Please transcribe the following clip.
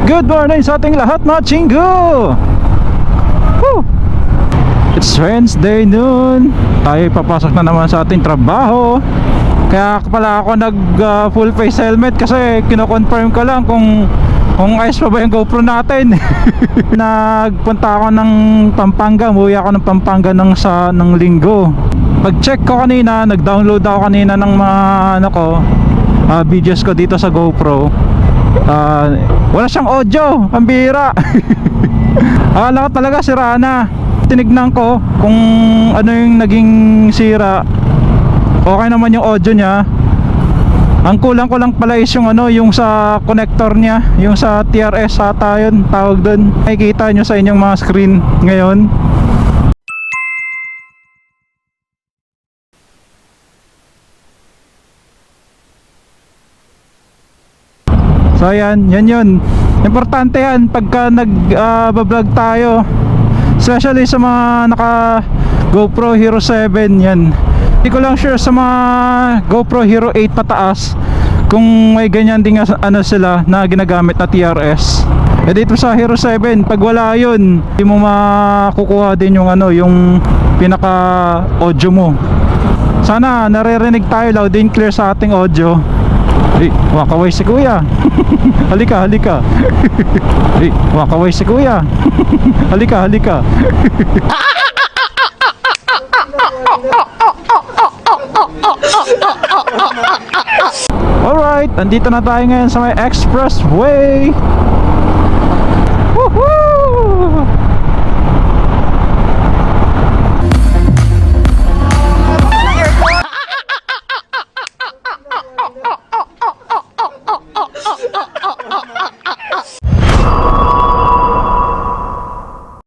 Good morning sa ating lahat mga chinggo! Woo! It's Wednesday noon. Tayo papasok na naman sa ating trabaho. Kaya pala ako nag full face helmet kasi kino-confirm ko lang kung ayos pa ba yung GoPro natin. Nagpunta ako ng Pampanga, umuwi ako ng Pampanga ng linggo. Pag-check ko kanina, nag-download ako kanina ng mga videos ko dito sa GoPro. Wala siyang audio, ang bihira. Akala ko talaga sira na. Tinignan ko kung ano yung naging sira. Okay naman yung audio niya. Ang kulang ko lang pala is yung sa connector niya, yung sa TRS ata yun, tawag doon. Makikita nyo sa inyong mga screen ngayon. So yan yun. Importante yan pagka nag-vlog tayo. Especially sa mga naka GoPro Hero 7 yan. Hindi ko lang sure sa mga GoPro Hero 8 pataas kung may ganyan din sila na ginagamit na TRS. Eh dito sa Hero 7, pag wala yun, hindi mo makukuha din yung yung pinaka audio mo. Sana naririnig tayo loud and clear sa ating audio. Wakaway si kuya. Halika. Wakaway si kuya. Halika. Alright, andito na tayo ngayon sa may expressway.